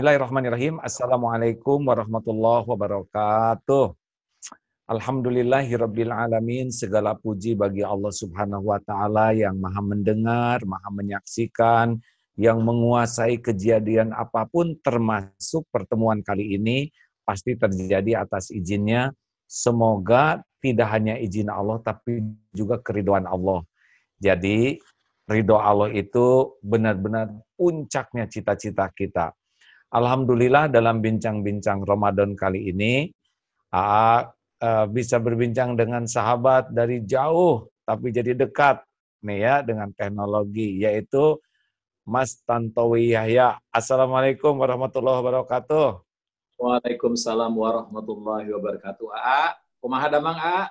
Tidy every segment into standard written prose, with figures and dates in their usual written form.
Bismillahirrahmanirrahim. Assalamualaikum warahmatullahi wabarakatuh. Alhamdulillahirabbil alamin. Segala puji bagi Allah Subhanahu wa taala yang Maha mendengar, Maha menyaksikan, yang menguasai kejadian apapun termasuk pertemuan kali ini pasti terjadi atas izinnya. Semoga tidak hanya izin Allah tapi juga keridhaan Allah. Jadi ridho Allah itu benar-benar puncaknya cita-cita kita. Alhamdulillah dalam bincang-bincang Ramadan kali ini, AA bisa berbincang dengan sahabat dari jauh, tapi jadi dekat nih ya dengan teknologi, yaitu Mas Tantowi Yahya. Assalamualaikum warahmatullahi wabarakatuh. Waalaikumsalam warahmatullahi wabarakatuh. Aa, kumaha damang Aa?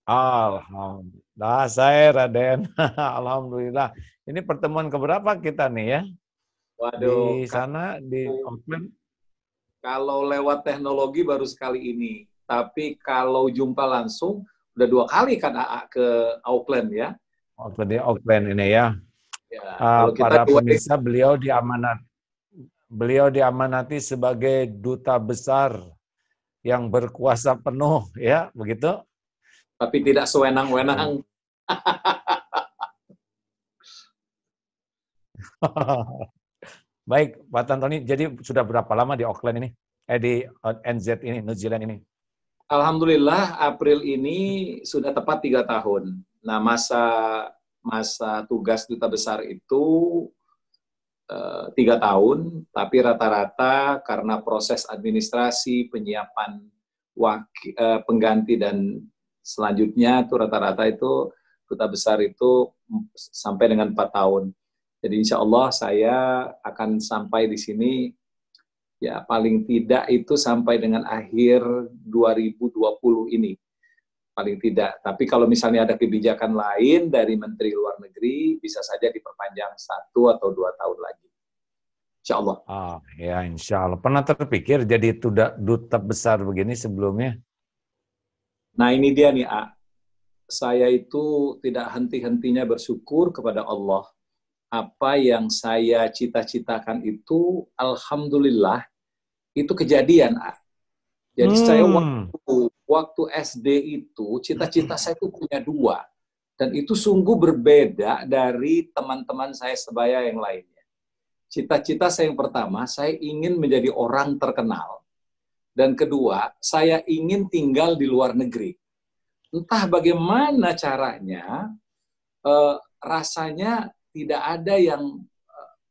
Alhamdulillah, saya Raden. Alhamdulillah. Ini pertemuan keberapa kita nih ya? Waduh, Di sana, di Auckland. kalau lewat teknologi baru sekali ini. Tapi kalau jumpa langsung, udah 2 kali kan Aa ke Auckland ya. Di Auckland ini ya. Ya, kalau kita Para pemirsa, beliau diamanati sebagai duta besar yang berkuasa penuh, ya, begitu? tapi tidak sewenang-wenang. Baik, Pak Tantoni, jadi sudah berapa lama di Auckland ini? Di NZ ini, New Zealand ini? Alhamdulillah, April ini sudah tepat 3 tahun. Nah, masa tugas duta besar itu 3 tahun, tapi rata-rata karena proses administrasi, penyiapan pengganti dan selanjutnya itu rata-rata itu duta besar itu sampai dengan 4 tahun. Jadi insya Allah saya akan sampai di sini ya paling tidak itu sampai dengan akhir 2020 ini. Paling tidak. Tapi kalau misalnya ada kebijakan lain dari Menteri Luar Negeri, bisa saja diperpanjang 1 atau 2 tahun lagi. Insya Allah. Ya insya Allah. Pernah terpikir jadi duta besar begini sebelumnya? Nah ini dia nih, saya itu tidak henti-hentinya bersyukur kepada Allah. Apa yang saya cita-citakan itu, alhamdulillah, itu kejadian, Jadi saya waktu SD itu, cita-cita saya itu punya 2. Dan itu sungguh berbeda dari teman-teman saya sebaya yang lainnya. Cita-cita saya yang pertama, saya ingin menjadi orang terkenal. Dan kedua, saya ingin tinggal di luar negeri. Entah bagaimana caranya, rasanya tidak ada yang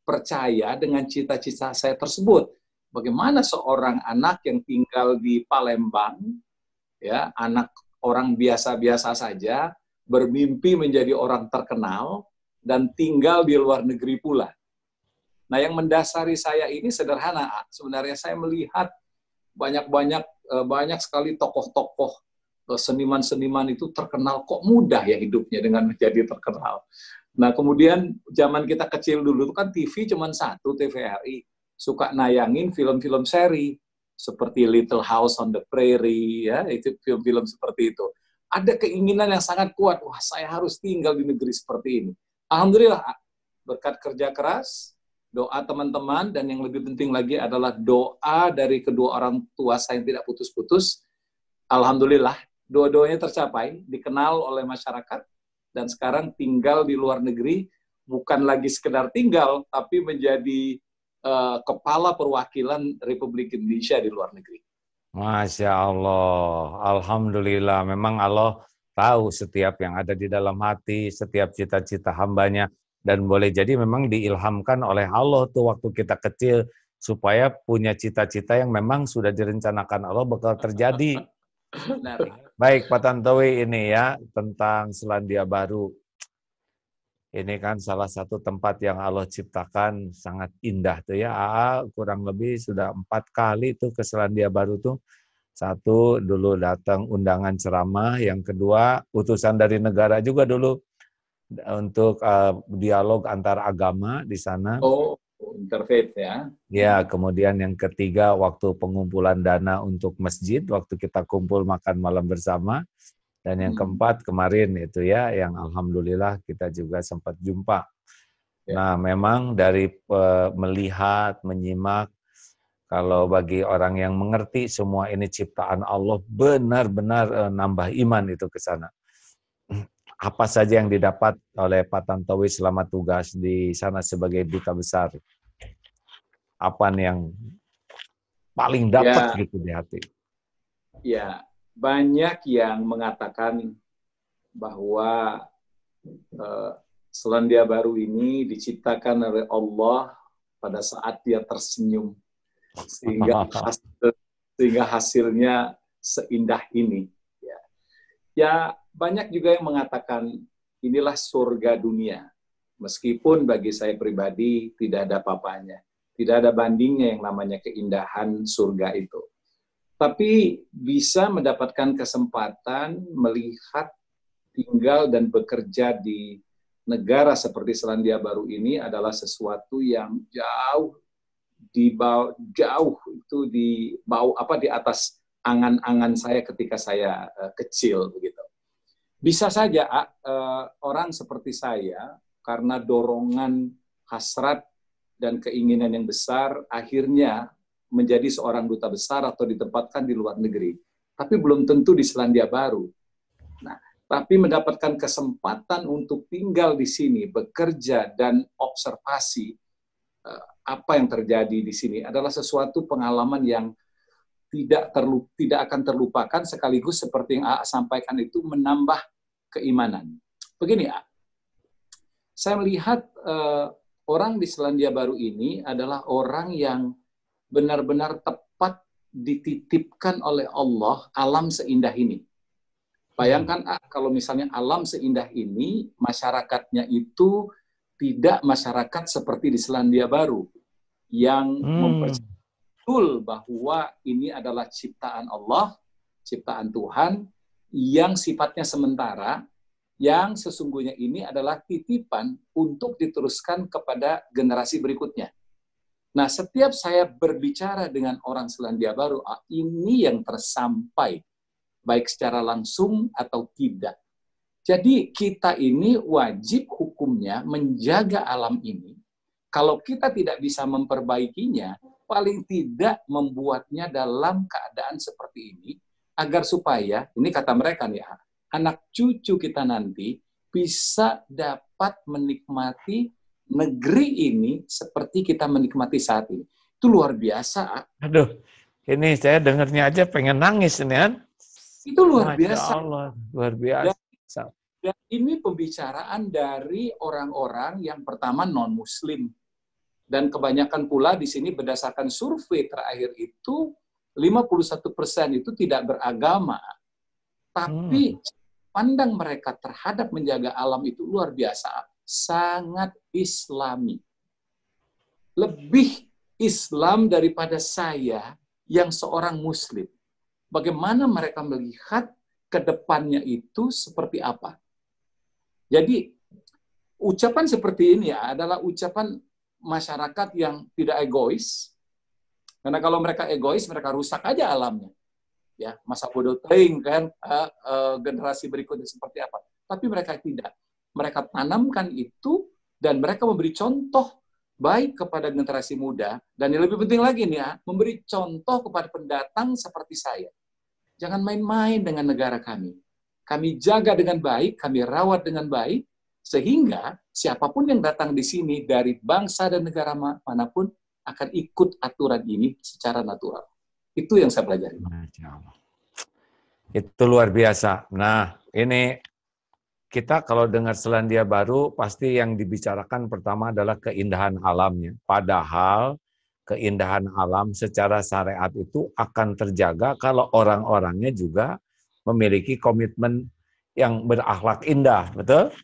percaya dengan cita-cita saya tersebut. Bagaimana seorang anak yang tinggal di Palembang, ya, anak orang biasa-biasa saja, bermimpi menjadi orang terkenal dan tinggal di luar negeri pula. Nah, yang mendasari saya ini sederhana. Sebenarnya saya melihat banyak sekali tokoh-tokoh seniman-seniman itu terkenal, kok mudah ya hidupnya dengan menjadi terkenal. Nah, kemudian zaman kita kecil dulu kan TV cuma 1, TVRI. Suka nayangin film-film seri seperti Little House on the Prairie, ya, itu film-film seperti itu. Ada keinginan yang sangat kuat, wah saya harus tinggal di negeri seperti ini. Alhamdulillah, berkat kerja keras, doa teman-teman, dan yang lebih penting lagi adalah doa dari kedua orang tua saya yang tidak putus-putus. Alhamdulillah, dua-duanya tercapai, dikenal oleh masyarakat, dan sekarang tinggal di luar negeri, bukan lagi sekedar tinggal, tapi menjadi kepala perwakilan Republik Indonesia di luar negeri. Masya Allah, Alhamdulillah, memang Allah tahu setiap yang ada di dalam hati, setiap cita-cita hambanya, dan boleh jadi memang diilhamkan oleh Allah tuh waktu kita kecil, supaya punya cita-cita yang memang sudah direncanakan Allah bakal terjadi. Baik Pak Tantowi, ini ya, tentang Selandia Baru. Ini kan salah satu tempat yang Allah ciptakan sangat indah tuh ya. Kurang lebih sudah 4 kali tuh ke Selandia Baru tuh. 1 dulu datang undangan ceramah, yang kedua utusan dari negara juga dulu untuk dialog antar agama di sana. Oh, interfaith ya. Ya, kemudian yang ketiga waktu pengumpulan dana untuk masjid, waktu kita kumpul makan malam bersama. Dan yang keempat kemarin itu ya, yang alhamdulillah kita juga sempat jumpa. Nah, memang dari melihat, menyimak, Kalau bagi orang yang mengerti semua ini ciptaan Allah, benar-benar nambah iman itu ke sana. Apa saja yang didapat oleh Pak Tantowi selama tugas di sana sebagai duta besar? Apa nih yang paling dapat Ya, gitu di hati? ya, banyak yang mengatakan bahwa Selandia Baru ini diciptakan oleh Allah pada saat dia tersenyum, sehingga hasilnya seindah ini. Ya, ya, banyak juga yang mengatakan inilah surga dunia. Meskipun bagi saya pribadi tidak ada apa-apanya. Tidak ada bandingnya yang namanya keindahan surga itu. Tapi bisa mendapatkan kesempatan melihat, tinggal dan bekerja di negara seperti Selandia Baru ini adalah sesuatu yang jauh itu di bawah di atas angan-angan saya ketika saya kecil begitu. Bisa saja orang seperti saya karena dorongan hasrat dan keinginan yang besar akhirnya menjadi seorang duta besar atau ditempatkan di luar negeri. Tapi belum tentu di Selandia Baru. Nah, tapi mendapatkan kesempatan untuk tinggal di sini, bekerja dan observasi apa yang terjadi di sini adalah sesuatu pengalaman yang tidak akan terlupakan, sekaligus seperti yang A sampaikan itu menambah keimanan. Begini, A, saya melihat orang di Selandia Baru ini adalah orang yang benar-benar tepat dititipkan oleh Allah alam seindah ini. Bayangkan kalau misalnya alam seindah ini, masyarakatnya itu tidak masyarakat seperti di Selandia Baru, yang mempercayai betul bahwa ini adalah ciptaan Allah, ciptaan Tuhan, yang sifatnya sementara, yang sesungguhnya ini adalah titipan untuk diteruskan kepada generasi berikutnya. Nah, setiap saya berbicara dengan orang Selandia Baru, ini yang tersampai, baik secara langsung atau tidak. Jadi kita ini wajib hukumnya menjaga alam ini. Kalau kita tidak bisa memperbaikinya, paling tidak membuatnya dalam keadaan seperti ini, agar supaya, ini kata mereka nih, anak cucu kita nanti bisa dapat menikmati negeri ini seperti kita menikmati saat ini. Itu luar biasa. Aduh, ini saya dengarnya aja pengen nangis nih kan. Itu luar Masya biasa. Allah, luar biasa. Dan ini pembicaraan dari orang-orang yang pertama non-Muslim. Dan kebanyakan pula di sini berdasarkan survei terakhir itu, 51% itu tidak beragama. Tapi pandang mereka terhadap menjaga alam itu luar biasa. Sangat Islami. Lebih Islam daripada saya yang seorang Muslim. Bagaimana mereka melihat ke depannya itu seperti apa. Jadi, ucapan seperti ini adalah ucapan masyarakat yang tidak egois. Karena kalau mereka egois, mereka rusak aja alamnya. Ya, masa bodoh teing kan generasi berikutnya seperti apa. Tapi mereka tidak. Mereka tanamkan itu dan mereka memberi contoh baik kepada generasi muda, dan yang lebih penting lagi nih memberi contoh kepada pendatang seperti saya. Jangan main-main dengan negara kami. Kami jaga dengan baik, kami rawat dengan baik, sehingga siapapun yang datang di sini dari bangsa dan negara manapun akan ikut aturan ini secara natural. Itu yang saya pelajari. Itu luar biasa. Nah, ini kita kalau dengar Selandia Baru, pasti yang dibicarakan pertama adalah keindahan alamnya. Padahal keindahan alam secara syariat itu akan terjaga kalau orang-orangnya juga memiliki komitmen yang berakhlak indah, betul?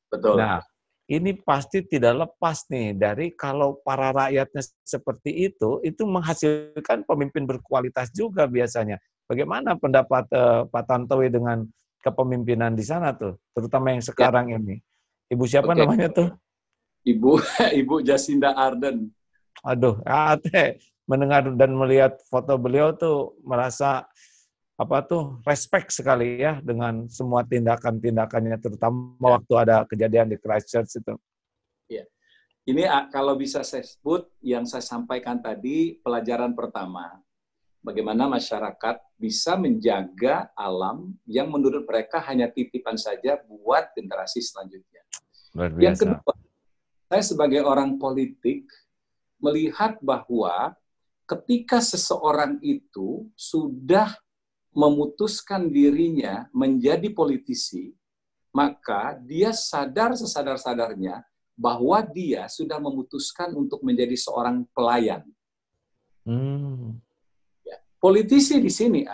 Betul. Nah, ini pasti tidak lepas nih dari kalau para rakyatnya seperti itu menghasilkan pemimpin berkualitas juga biasanya. Bagaimana pendapat Pak Tantowi dengan kepemimpinan di sana tuh, terutama yang sekarang ini? Ibu siapa namanya tuh? Ibu Jacinda Ardern. Aduh, mendengar dan melihat foto beliau tuh merasa respect sekali ya dengan semua tindakan-tindakannya, terutama waktu ada kejadian di Christchurch itu. Ya. Ini kalau bisa saya sebut yang saya sampaikan tadi, pelajaran pertama, bagaimana masyarakat bisa menjaga alam yang menurut mereka hanya titipan saja buat generasi selanjutnya. Luar Yang biasa. kedua, saya sebagai orang politik melihat bahwa ketika seseorang itu sudah memutuskan dirinya menjadi politisi, maka dia sadar sesadar-sadarnya bahwa dia sudah memutuskan untuk menjadi seorang pelayan. Politisi di sini,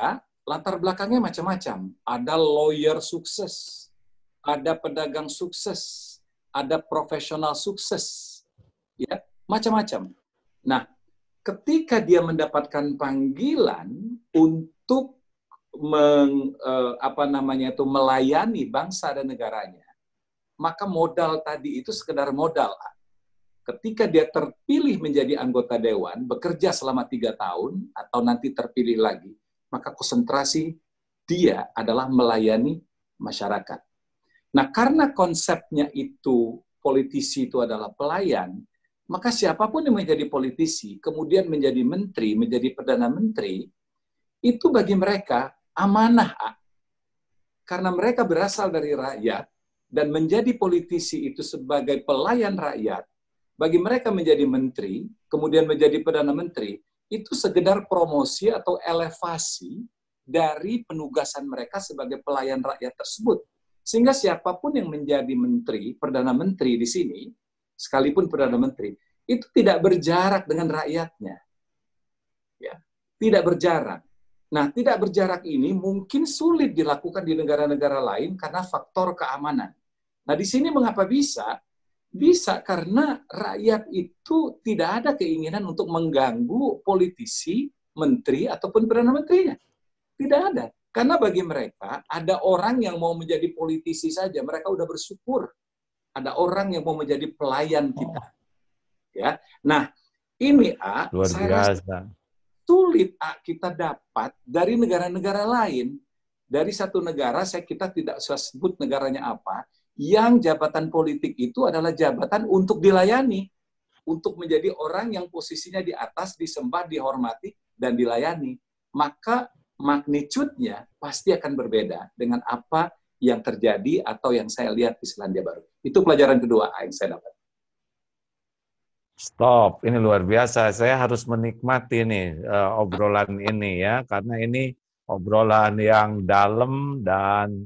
latar belakangnya macam-macam. Ada lawyer sukses, ada pedagang sukses, ada profesional sukses, ya, macam-macam. Nah, ketika dia mendapatkan panggilan untuk melayani bangsa dan negaranya, maka modal tadi itu sekedar modal. Ketika dia terpilih menjadi anggota dewan, bekerja selama 3 tahun, atau nanti terpilih lagi, maka konsentrasi dia adalah melayani masyarakat. Nah, karena konsepnya itu, politisi itu adalah pelayan, maka siapapun yang menjadi politisi, kemudian menjadi menteri, menjadi perdana menteri, itu bagi mereka amanah. Karena mereka berasal dari rakyat, dan menjadi politisi itu sebagai pelayan rakyat, bagi mereka menjadi menteri, kemudian menjadi perdana menteri, itu sekedar promosi atau elevasi dari penugasan mereka sebagai pelayan rakyat tersebut. Sehingga siapapun yang menjadi menteri, perdana menteri di sini, sekalipun perdana menteri, itu tidak berjarak dengan rakyatnya. Ya, tidak berjarak. Nah, tidak berjarak ini mungkin sulit dilakukan di negara-negara lain karena faktor keamanan. Nah, di sini mengapa bisa? Bisa karena rakyat itu tidak ada keinginan untuk mengganggu politisi, menteri, ataupun perdana menterinya. Tidak ada. Karena bagi mereka, ada orang yang mau menjadi politisi saja, mereka udah bersyukur. Ada orang yang mau menjadi pelayan kita. Ya. Nah, ini Luar saya rasa biasa. sulit kita dapat dari negara-negara lain. Dari satu negara, kita tidak usah sebut negaranya apa, yang jabatan politik itu adalah jabatan untuk dilayani, untuk menjadi orang yang posisinya di atas, disembah, dihormati, dan dilayani. Maka magnitude-nya pasti akan berbeda dengan apa yang terjadi atau yang saya lihat di Selandia Baru. Itu pelajaran kedua yang saya dapat. Stop, ini luar biasa. Saya harus menikmati nih obrolan ini ya, karena ini obrolan yang dalam dan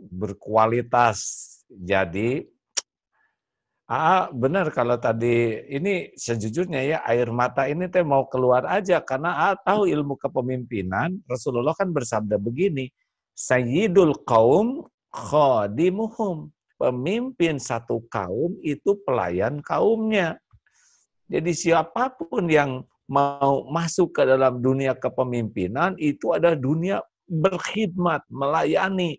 berkualitas. Jadi, benar kalau tadi ini sejujurnya ya air mata ini teh mau keluar aja karena tahu ilmu kepemimpinan. Rasulullah kan bersabda begini, Sayyidul qaum khadimuhum. Pemimpin satu kaum itu pelayan kaumnya. Jadi siapapun yang mau masuk ke dalam dunia kepemimpinan itu adalah dunia berkhidmat, melayani.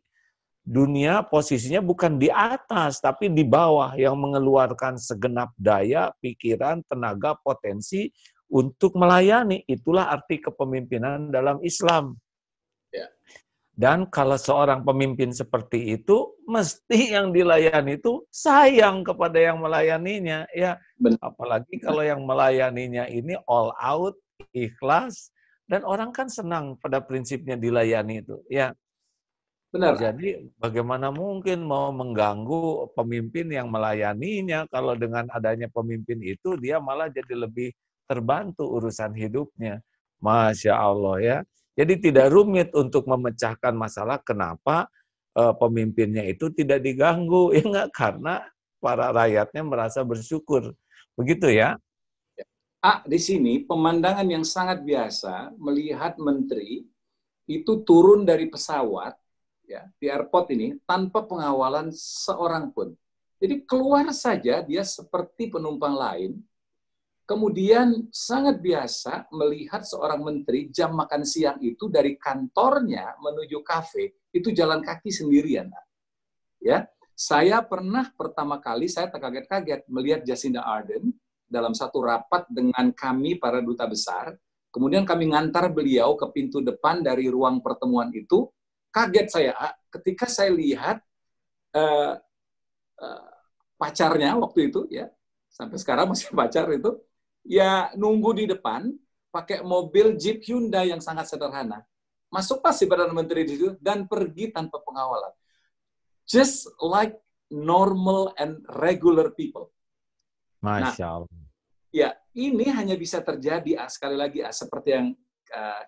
Dunia posisinya bukan di atas, tapi di bawah yang mengeluarkan segenap daya, pikiran, tenaga, potensi untuk melayani. Itulah arti kepemimpinan dalam Islam. Ya. Dan kalau seorang pemimpin seperti itu, mesti yang dilayani itu sayang kepada yang melayaninya. Ya, apalagi kalau yang melayaninya ini all out, ikhlas, dan orang kan senang pada prinsipnya dilayani itu. Ya. Benar. Jadi bagaimana mungkin mau mengganggu pemimpin yang melayaninya kalau dengan adanya pemimpin itu dia malah jadi lebih terbantu urusan hidupnya. Masya Allah ya. Jadi tidak rumit untuk memecahkan masalah kenapa pemimpinnya itu tidak diganggu. Ya enggak, karena para rakyatnya merasa bersyukur. Begitu ya? Di sini pemandangan yang sangat biasa melihat menteri itu turun dari pesawat ya, di airport ini tanpa pengawalan seorang pun. Jadi keluar saja dia seperti penumpang lain. Kemudian sangat biasa melihat seorang menteri jam makan siang itu dari kantornya menuju kafe itu jalan kaki sendirian. Ya, saya pernah pertama kali saya terkaget-kaget melihat Jacinda Ardern dalam satu rapat dengan kami para duta besar. Kemudian kami ngantar beliau ke pintu depan dari ruang pertemuan itu. Kaget saya ketika saya lihat pacarnya waktu itu ya sampai sekarang masih pacar itu, ya nunggu di depan, pakai mobil Jeep Hyundai yang sangat sederhana. Masuk pas si Perdana Menteri di situ, dan pergi tanpa pengawalan. Just like normal and regular people. Nah, Masya Allah. ya ini hanya bisa terjadi, sekali lagi, seperti yang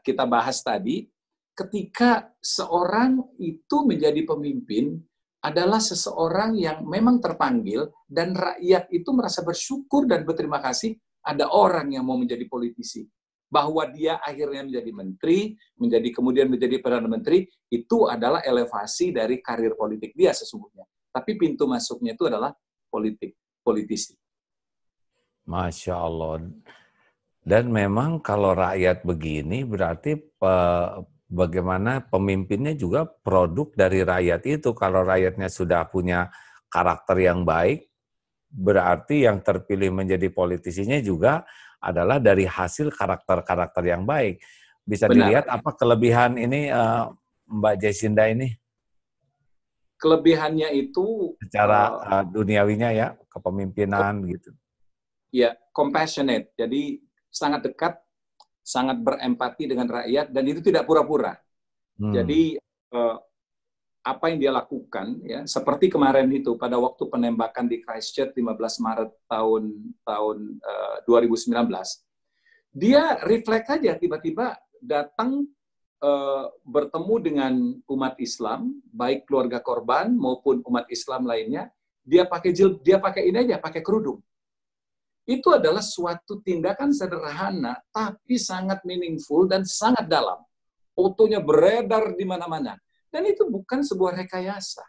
kita bahas tadi, ketika seorang itu menjadi pemimpin adalah seseorang yang memang terpanggil, dan rakyat itu merasa bersyukur dan berterima kasih ada orang yang mau menjadi politisi. Bahwa dia akhirnya menjadi menteri, kemudian menjadi Perdana Menteri, itu adalah elevasi dari karir politik dia sesungguhnya. Tapi pintu masuknya itu adalah politisi. Masya Allah. Dan memang kalau rakyat begini berarti bagaimana pemimpinnya juga produk dari rakyat itu. Kalau rakyatnya sudah punya karakter yang baik, berarti yang terpilih menjadi politisinya juga adalah dari hasil karakter-karakter yang baik. Bisa Benar. dilihat apa kelebihan ini Mbak Jacinda ini? Kelebihannya itu Secara duniawinya ya, kepemimpinan gitu. Ya, compassionate. Jadi sangat dekat, sangat berempati dengan rakyat, dan itu tidak pura-pura. Jadi apa yang dia lakukan, ya, seperti kemarin itu pada waktu penembakan di Christchurch 15 Maret tahun 2019, dia refleks aja, tiba-tiba datang bertemu dengan umat Islam, baik keluarga korban maupun umat Islam lainnya. Dia pakai ini aja, pakai kerudung. Itu adalah suatu tindakan sederhana, tapi sangat meaningful dan sangat dalam. Fotonya beredar di mana-mana. Dan itu bukan sebuah rekayasa.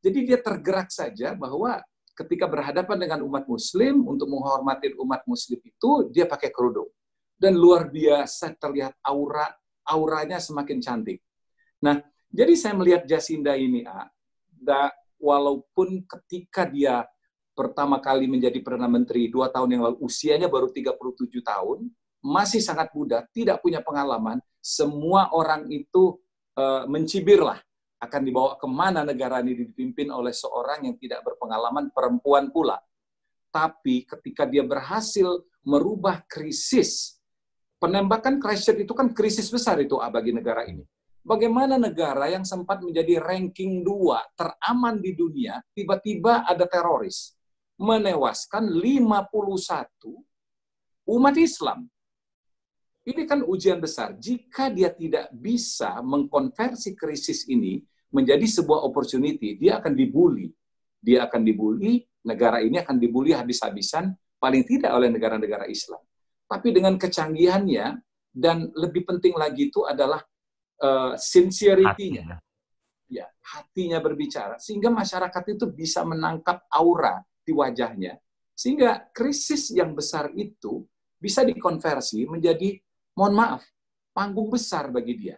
Jadi dia tergerak saja bahwa ketika berhadapan dengan umat Muslim, untuk menghormati umat Muslim itu, dia pakai kerudung. Dan luar biasa terlihat auranya semakin cantik. Nah, jadi saya melihat Jacinda ini, walaupun ketika dia pertama kali menjadi Perdana Menteri 2 tahun yang lalu, usianya baru 37 tahun, masih sangat muda, tidak punya pengalaman, semua orang itu mencibirlah akan dibawa kemana negara ini dipimpin oleh seorang yang tidak berpengalaman, perempuan pula. Tapi ketika dia berhasil merubah krisis, penembakan Christchurch itu kan krisis besar itu bagi negara ini. Bagaimana negara yang sempat menjadi ranking 2 teraman di dunia, tiba-tiba ada teroris menewaskan 51 umat Islam. Ini kan ujian besar. Jika dia tidak bisa mengkonversi krisis ini menjadi sebuah opportunity, dia akan dibully. Dia akan dibully, negara ini akan dibully habis-habisan, paling tidak oleh negara-negara Islam. Tapi dengan kecanggihannya, dan lebih penting lagi itu adalah sincerity-nya. Ya, hatinya berbicara. Sehingga masyarakat itu bisa menangkap aura di wajahnya. Sehingga krisis yang besar itu bisa dikonversi menjadi, mohon maaf, panggung besar bagi dia.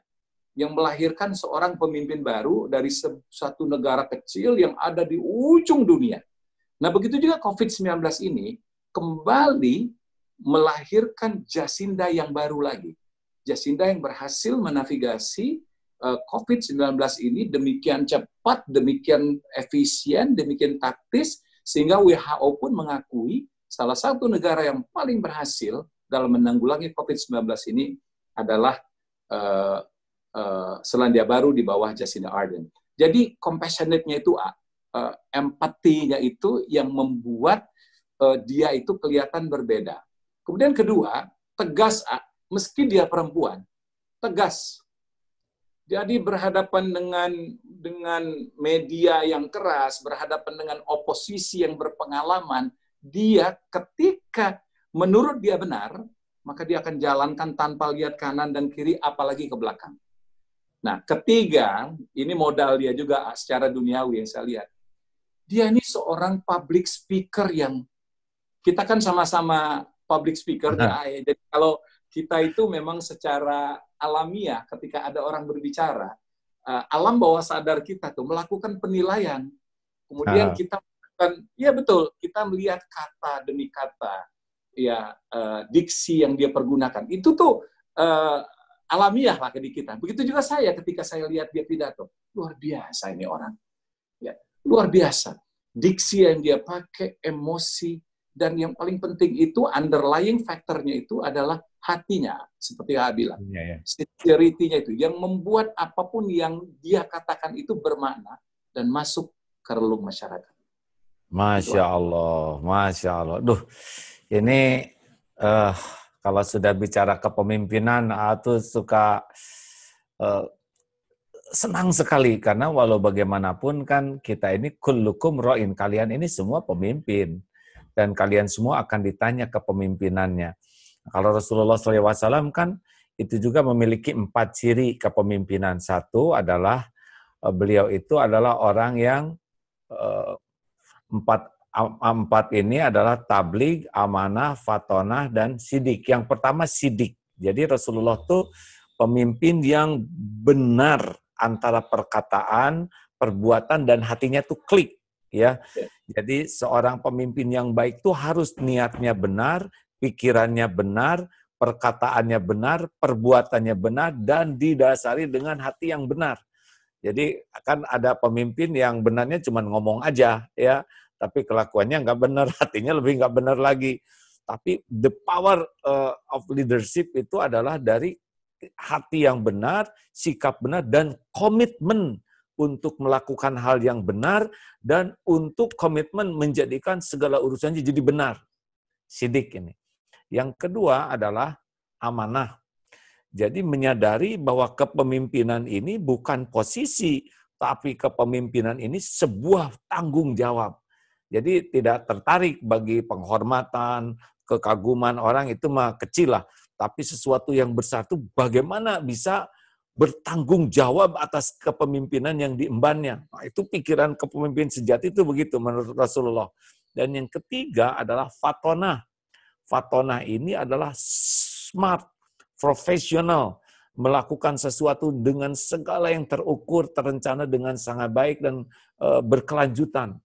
Yang melahirkan seorang pemimpin baru dari satu negara kecil yang ada di ujung dunia. Nah, begitu juga COVID-19 ini kembali melahirkan Jacinda yang baru lagi. Jacinda yang berhasil menavigasi COVID-19 ini demikian cepat, demikian efisien, demikian taktis, sehingga WHO pun mengakui salah satu negara yang paling berhasil dalam menanggulangi COVID-19 ini adalah Selandia Baru di bawah Jacinda Ardern. Jadi compassionate-nya itu, empatinya itu yang membuat dia itu kelihatan berbeda. Kemudian kedua, tegas, meski dia perempuan, tegas. Jadi berhadapan dengan media yang keras, berhadapan dengan oposisi yang berpengalaman, dia ketika menurut dia benar, maka dia akan jalankan tanpa lihat kanan dan kiri, apalagi ke belakang. Nah, ketiga, ini modal dia juga secara duniawi yang saya lihat. Dia ini seorang public speaker yang, kita kan sama-sama public speaker, jadi kalau kita itu memang secara alamiah ketika ada orang berbicara, alam bawah sadar kita tuh melakukan penilaian. Kemudian kita ya betul, kita melihat kata demi kata, ya diksi yang dia pergunakan. Itu tuh alamiah lah di kita. Begitu juga saya ketika saya lihat dia pidato. Luar biasa ini orang. Ya, luar biasa. Diksi yang dia pakai, emosi, Dan yang paling penting itu underlying factor-nya itu adalah hatinya, seperti A bilang. Ya, ya. Sincerity-nya itu yang membuat apapun yang dia katakan itu bermakna dan masuk ke relung masyarakat. Masya Allah, Masya Allah. Duh, ini kalau sudah bicara kepemimpinan, aku suka senang sekali karena walau bagaimanapun kan kita ini kullukum ra'in, kalian ini semua pemimpin dan kalian semua akan ditanya kepemimpinannya. Kalau Rasulullah SAW kan itu juga memiliki 4 ciri kepemimpinan. Satu adalah beliau itu adalah orang yang empat ini adalah tabligh, amanah, fatonah, dan sidik. Yang pertama sidik. Jadi Rasulullah itu pemimpin yang benar antara perkataan, perbuatan, dan hatinya tuh klik. Ya, jadi seorang pemimpin yang baik itu harus niatnya benar, pikirannya benar, perkataannya benar, perbuatannya benar, dan didasari dengan hati yang benar. Jadi kan ada pemimpin yang benarnya cuma ngomong aja, ya, tapi kelakuannya nggak benar, hatinya lebih nggak benar lagi. Tapi the power of leadership itu adalah dari hati yang benar, sikap benar, dan komitmen untuk melakukan hal yang benar, dan untuk komitmen menjadikan segala urusannya jadi benar. Sidik ini. Yang kedua adalah amanah. Jadi menyadari bahwa kepemimpinan ini bukan posisi, tapi kepemimpinan ini sebuah tanggung jawab. Jadi tidak tertarik bagi penghormatan, kekaguman orang itu mah kecil lah. Tapi sesuatu yang besar itu bagaimana bisa bertanggung jawab atas kepemimpinan yang diembannya. Nah, itu pikiran kepemimpin sejati itu begitu menurut Rasulullah. Dan yang ketiga adalah fatonah. Fatonah ini adalah smart, profesional, melakukan sesuatu dengan segala yang terukur, terencana dengan sangat baik dan berkelanjutan.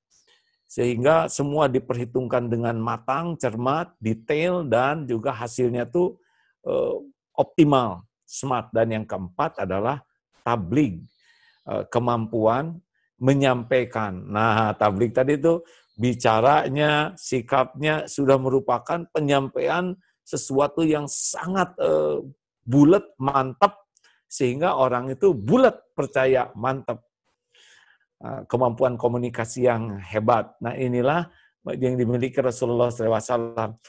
Sehingga semua diperhitungkan dengan matang, cermat, detail, dan juga hasilnya tuh optimal, smart. Dan yang keempat adalah tabligh, kemampuan menyampaikan. Nah, tabligh tadi itu bicaranya, sikapnya sudah merupakan penyampaian sesuatu yang sangat bulat, mantap, sehingga orang itu bulat percaya, mantap. Kemampuan komunikasi yang hebat. Nah, inilah yang dimiliki Rasulullah SAW.